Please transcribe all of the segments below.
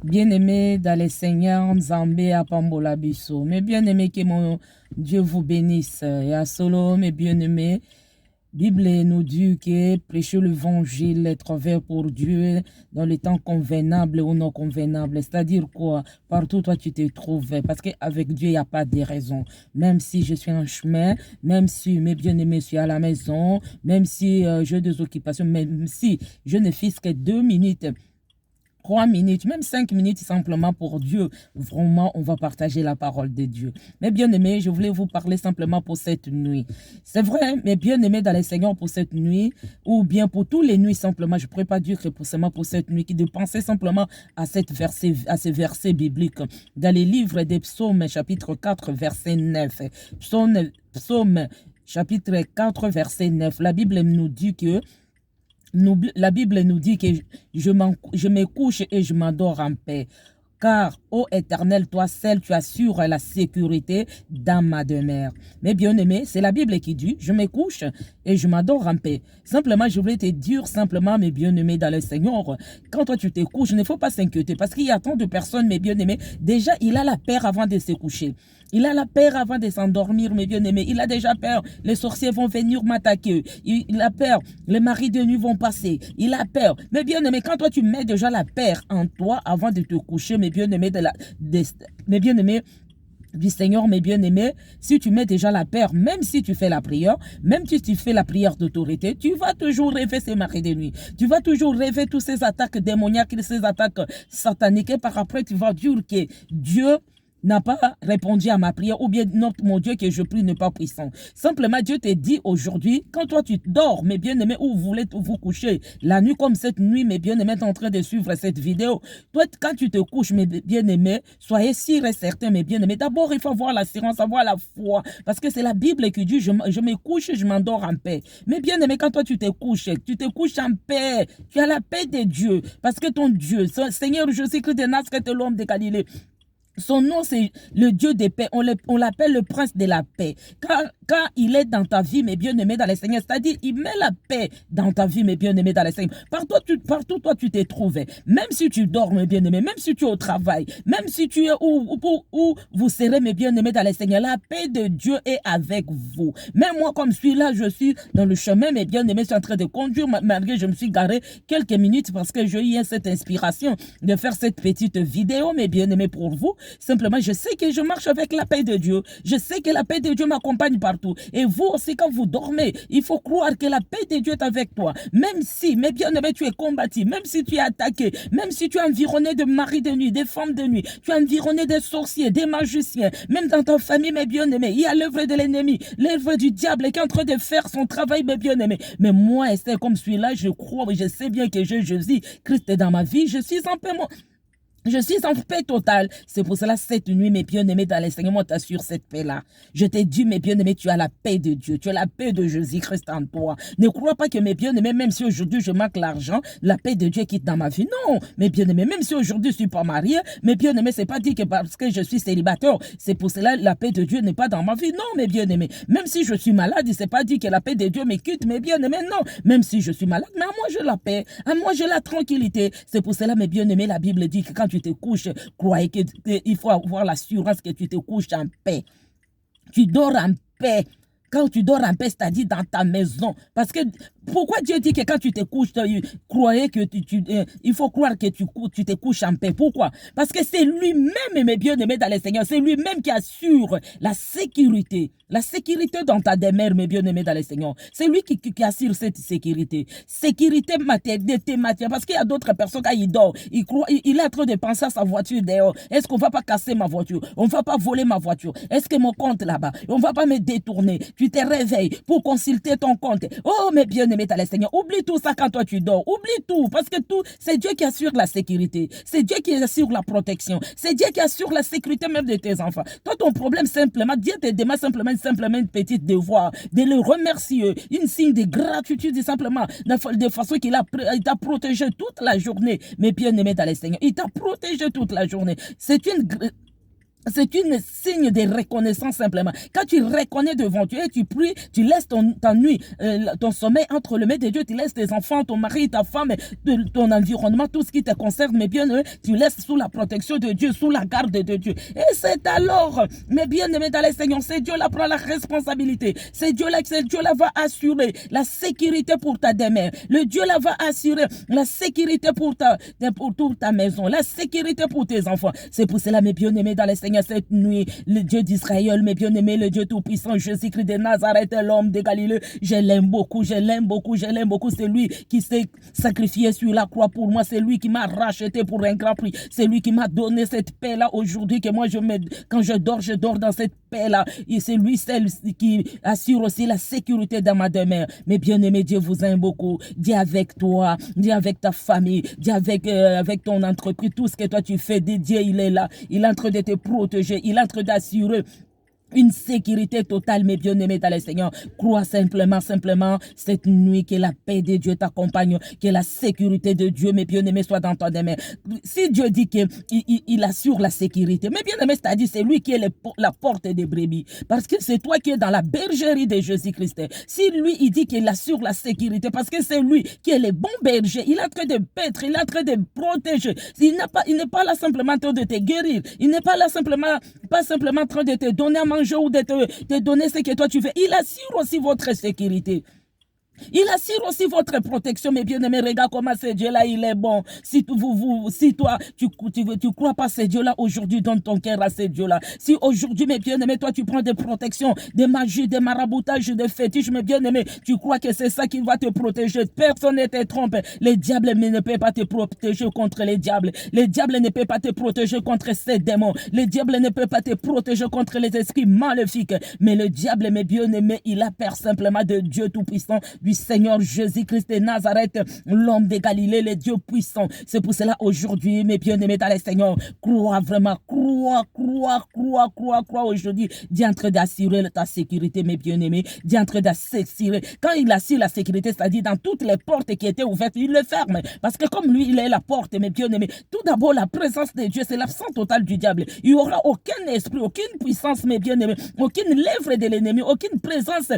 Bien-aimés dans les Seigneurs, Nzambé Apambola Bisso. Mes bien-aimés, que mon Dieu vous bénisse. Et à solo, mes bien-aimés, Bible nous dit que prêcher l'évangile, être ouvert pour Dieu dans les temps convenables ou non convenables. C'est-à-dire quoi? Partout toi tu te trouves. Parce qu'avec Dieu, il n'y a pas de raison. Même si je suis en chemin, même si mes bien-aimés sont à la maison, même si j'ai des occupations, même si je ne fixe que 2 minutes, 3 minutes, même 5 minutes simplement pour Dieu. Vraiment, on va partager la parole de Dieu. Mes bien-aimés, je voulais vous parler simplement pour cette nuit. C'est vrai, mes bien-aimés dans les Seigneurs pour cette nuit, ou bien pour tous les nuits simplement, je ne pourrais pas dire que pour seulement pour cette nuit, qui de penser simplement à ces versets bibliques. Dans les livres des psaumes, chapitre 4, verset 9. Psaume chapitre 4, verset 9. La Bible nous dit que la Bible nous dit que je me couche et je m'endors en paix. Car, ô Éternel, toi seul, tu assures la sécurité dans ma demeure. Mais bien aimé, c'est la Bible qui dit, je me couche et je m'endors en paix. Simplement, je voulais te dire simplement, mes bien-aimés dans le Seigneur, quand toi tu te couches, il ne faut pas s'inquiéter parce qu'il y a tant de personnes, mes bien-aimés, déjà il a la peur avant de se coucher. Il a la peur avant de s'endormir, mes bien-aimés. Il a déjà peur. Les sorciers vont venir m'attaquer. Il a peur. Les maris de nuit vont passer. Il a peur. Mais bien-aimés, quand toi tu mets déjà la peur en toi avant de te coucher, mes bien-aimés, mes bien-aimés, du Seigneur, mes bien-aimés, si tu mets déjà la peur, même si tu fais la prière, même si tu fais la prière d'autorité, tu vas toujours rêver ces maris de nuit. Tu vas toujours rêver toutes ces attaques démoniaques, ces attaques sataniques. Et par après, tu vas dire que Dieu n'a pas répondu à ma prière, ou bien non, mon Dieu que je prie n'est pas puissant. Simplement, Dieu te dit aujourd'hui, quand toi tu dors, mes bien-aimés, ou vous voulez vous coucher, la nuit comme cette nuit, mes bien-aimés, en train de suivre cette vidéo, toi, quand tu te couches, mes bien-aimés, soyez sûrs et certains, mes bien-aimés, d'abord, il faut avoir l'assurance, avoir la foi, parce que c'est la Bible qui dit, je me couche et je m'endors en paix. Mes bien-aimés, quand toi tu te couches en paix, tu as la paix de Dieu, parce que ton Dieu, Seigneur Jésus-Christ de Nazareth, l'homme de Galilée, son nom, c'est le Dieu de paix. On l'appelle le prince de la paix. Quand il est dans ta vie, mes bien-aimés dans les Seigneurs, c'est-à-dire, il met la paix dans ta vie, mes bien-aimés dans les Seigneurs. Partout, toi, tu t'es trouvé. Même si tu dors, mes bien-aimés, même si tu es au travail, même si tu es où vous serez, mes bien-aimés dans les Seigneurs, la paix de Dieu est avec vous. Même moi, comme je suis là, je suis dans le chemin, mes bien-aimés, je suis en train de conduire, malgré que je me suis garé quelques minutes parce que j'ai eu cette inspiration de faire cette petite vidéo, mes bien-aimés, pour vous. Simplement, je sais que je marche avec la paix de Dieu. Je sais que la paix de Dieu m'accompagne partout. Et vous aussi, quand vous dormez, il faut croire que la paix de Dieu est avec toi. Même si, mes bien-aimés, tu es combattu, même si tu es attaqué, même si tu es environné de maris de nuit, des femmes de nuit, tu es environné des sorciers, des magiciens, même dans ta famille, mes bien-aimés, il y a l'œuvre de l'ennemi, l'œuvre du diable qui est en train de faire son travail, mes bien-aimés. Mais moi, Esther, comme celui-là, je crois, je sais bien que Jésus Christ est dans ma vie, je suis en paix. Je suis en paix totale. C'est pour cela, cette nuit, mes bien-aimés, dans les Seigneur, moi, t'assure cette paix-là. Je t'ai dit, mes bien-aimés, tu as la paix de Dieu. Tu as la paix de Jésus-Christ en toi. Ne crois pas que mes bien-aimés, même si aujourd'hui je manque l'argent, la paix de Dieu quitte dans ma vie. Non, mes bien-aimés, même si aujourd'hui je suis pas marié, mes bien-aimés, c'est pas dit que parce que je suis célibataire, c'est pour cela la paix de Dieu n'est pas dans ma vie. Non, mes bien-aimés. Même si je suis malade, c'est pas dit que la paix de Dieu me quitte, mes bien-aimés. Non, même si je suis malade, mais à moi j'ai la paix. À moi j'ai la tranquillité. C'est pour cela, mes bien-aimés, la Bible dit que quand tu te couches, croyez qu'il faut avoir l'assurance que tu te couches en paix. Tu dors en paix. Quand tu dors en paix, c'est-à-dire dans ta maison. Parce que, pourquoi Dieu dit que quand tu te couches, croyez que il faut croire que tu te couches en paix. Pourquoi? Parce que c'est lui-même, mes bien-aimés dans les Seigneurs, c'est lui-même qui assure la sécurité. La sécurité dans ta demeure, mes bien-aimés dans les Seigneurs. C'est lui qui assure cette sécurité. Sécurité matérielle, parce qu'il y a d'autres personnes, quand ils dorment, il est en train de penser à sa voiture dehors. Est-ce qu'on ne va pas casser ma voiture? On ne va pas voler ma voiture? Est-ce que mon compte là-bas? On ne va pas me détourner? Tu te réveilles pour consulter ton compte. Oh, mes bien-aimés dans les Seigneurs, oublie tout ça quand toi tu dors. Oublie tout, parce que tout, c'est Dieu qui assure la sécurité. C'est Dieu qui assure la protection. C'est Dieu qui assure la sécurité même de tes enfants. Toi, ton problème, simplement, Dieu te demande simplement une petite devoir, de le remercier, une signe de gratitude, simplement, de façon qu'il t'a protégé toute la journée. Mes bien-aimés dans les Seigneurs, il t'a protégé toute la journée. C'est une signe de reconnaissance simplement. Quand tu reconnais devant Dieu et tu pries, tu laisses ta nuit, ton sommeil entre les mains de Dieu, tu laisses tes enfants, ton mari, ta femme, ton environnement, tout ce qui te concerne, mes bien-aimés, tu laisses sous la protection de Dieu, sous la garde de Dieu. Et c'est alors, mes bien-aimés dans les Seigneur, c'est Dieu là prend la responsabilité. C'est Dieu là va assurer la sécurité pour ta demeure. Le Dieu là va assurer la sécurité pour toute ta maison, la sécurité pour tes enfants. C'est pour cela, mes bien-aimés dans les Seigneur, cette nuit, le Dieu d'Israël, mes bien-aimés, le Dieu tout-puissant, Jésus-Christ de Nazareth, l'homme de Galilée, je l'aime beaucoup, je l'aime beaucoup, je l'aime beaucoup. C'est lui qui s'est sacrifié sur la croix pour moi, c'est lui qui m'a racheté pour un grand prix, c'est lui qui m'a donné cette paix-là aujourd'hui, que moi, quand je dors dans cette paix-là, et c'est lui, celle qui assure aussi la sécurité dans ma demeure. Mais bien-aimé, Dieu vous aime beaucoup, Dieu avec toi, Dieu avec ta famille, Dieu avec ton entreprise, tout ce que toi tu fais, Dieu il est là, il est en train de te protéger, il est en train d'assurer une sécurité totale, mes bien-aimés dans le Seigneur. Crois simplement, cette nuit, que la paix de Dieu t'accompagne, que la sécurité de Dieu, mes bien-aimés, soit dans ta demeure. Si Dieu dit qu'il assure la sécurité, mes bien-aimés, c'est-à-dire c'est lui qui est la porte des brebis. Parce que c'est toi qui es dans la bergerie de Jésus-Christ. Si lui, il dit qu'il assure la sécurité, parce que c'est lui qui est le bon berger, il est en train de paître, il est en train de protéger. Il n'est pas là simplement en train de te guérir. Il n'est pas là pas simplement en train de te donner à manger ou de te donner ce que toi tu veux. Il assure aussi votre sécurité. Il assure aussi votre protection, mes bien-aimés. Regarde comment ce Dieu-là, il est bon. Si toi, tu crois pas ce Dieu-là, aujourd'hui, donne ton cœur à ce Dieu-là. Si aujourd'hui, mes bien-aimés, toi, tu prends des protections, des magies, des maraboutages, des fétiches, mes bien-aimés, tu crois que c'est ça qui va te protéger. Personne ne te trompe. Les diables ne peuvent pas te protéger contre les diables. Les diables ne peuvent pas te protéger contre ces démons. Les diables ne peuvent pas te protéger contre les esprits maléfiques. Mais le diable, mes bien-aimés, il a peur simplement de Dieu Tout-Puissant, du Seigneur Jésus-Christ de Nazareth, l'homme de Galilée, le Dieu puissant. C'est pour cela aujourd'hui, mes bien-aimés dans le Seigneur, crois vraiment, crois aujourd'hui. Dieu est en train d'assurer ta sécurité, mes bien-aimés. Dieu est en train d'assurer. Quand il assure la sécurité, c'est-à-dire dans toutes les portes qui étaient ouvertes, il les ferme. Parce que comme lui, il est la porte, mes bien-aimés. Tout d'abord, la présence de Dieu, c'est l'absence totale du diable. Il n'y aura aucun esprit, aucune puissance, mes bien-aimés, aucune lèvre de l'ennemi, aucune présence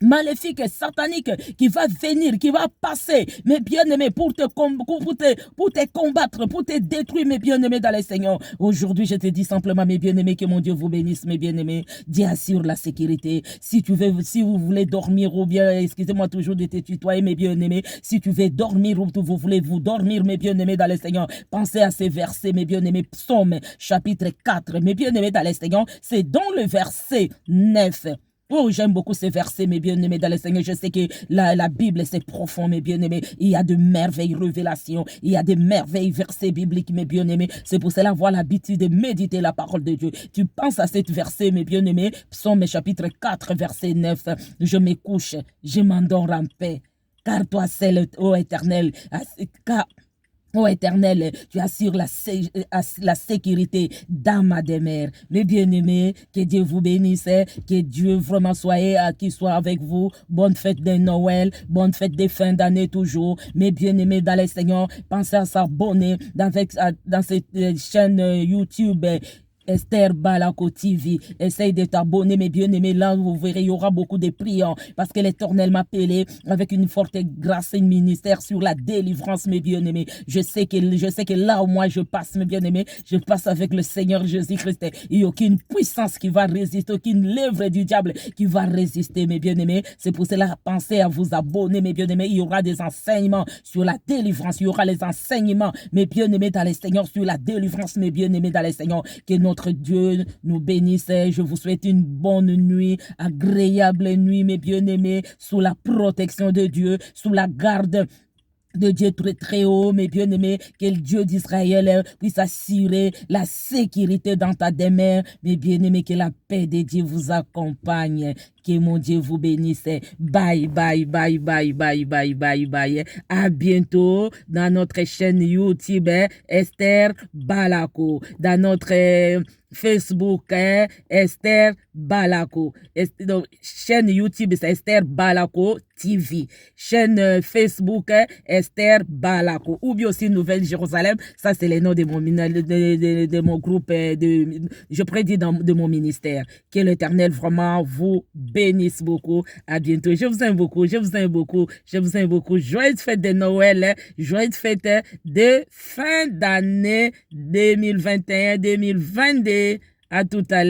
maléfique et satanique qui va venir, qui va passer, mes bien-aimés, pour te combattre, pour te détruire, mes bien-aimés dans les Seigneur. Aujourd'hui, je te dis simplement, mes bien-aimés, que mon Dieu vous bénisse, mes bien-aimés. Dieu assure la sécurité. Si vous voulez dormir, ou bien, excusez-moi toujours de te tutoyer, mes bien-aimés, si tu veux dormir, ou vous voulez vous dormir, mes bien-aimés dans les Seigneur, pensez à ces versets, mes bien-aimés, Psaume, chapitre 4, mes bien-aimés dans les Seigneur, c'est dans le verset 9. Oh, j'aime beaucoup ces versets, mes bien-aimés dans le Seigneur. Je sais que la Bible, c'est profond, mes bien-aimés. Il y a de merveilles révélations. Il y a de merveilles versets bibliques, mes bien-aimés. C'est pour cela avoir l'habitude de méditer la parole de Dieu. Tu penses à cet verset, mes bien-aimés. Psaume chapitre 4, verset 9. Je me couche, je m'endors en paix. Car toi seul, ô Éternel, ô Éternel, tu assures la sécurité dans ma demeure. Mes bien-aimés, que Dieu vous bénisse, que Dieu vraiment qu'il soit avec vous. Bonne fête de Noël, bonne fête de fin d'année toujours. Mes bien-aimés dans le Seigneur, pensez à s'abonner dans cette chaîne YouTube. Esther Balako TV. Essaye de t'abonner, mes bien-aimés. Là, vous verrez, il y aura beaucoup de prières parce que l'Éternel m'a appelé avec une forte grâce et un ministère sur la délivrance, mes bien-aimés. Je sais que là où moi je passe, mes bien-aimés, je passe avec le Seigneur Jésus-Christ. Il n'y a aucune puissance qui va résister, aucune lèvre du diable qui va résister, mes bien-aimés. C'est pour cela, pensez à vous abonner, mes bien-aimés. Il y aura des enseignements sur la délivrance. Il y aura les enseignements, mes bien-aimés, dans les Seigneurs, sur la délivrance, mes bien-aimés, dans les Seigneurs. Que notre Dieu nous bénisse. Je vous souhaite une bonne nuit, agréable nuit, mes bien-aimés, sous la protection de Dieu, sous la garde de Dieu très très haut, mes bien-aimés, que le Dieu d'Israël puisse assurer la sécurité dans ta demeure, mes bien-aimés, que la paix de Dieu vous accompagne, Que mon Dieu vous bénisse. Bye, bye, bye, bye, bye, bye, bye, bye. À bientôt dans notre chaîne YouTube, Esther Balako. Dans notre Facebook, Esther Balako. Donc, chaîne YouTube, c'est Esther Balako TV. Chaîne Facebook, Esther Balako. Ou bien aussi Nouvelle Jérusalem. Ça, c'est les noms de mon groupe, je prédis de mon ministère. Que l'Éternel vraiment vous bénisse beaucoup. À bientôt. Je vous aime beaucoup. Je vous aime beaucoup. Je vous aime beaucoup. Joyeuse fête de Noël. Joyeuse fête de fin d'année 2021-2022. À tout à l'heure.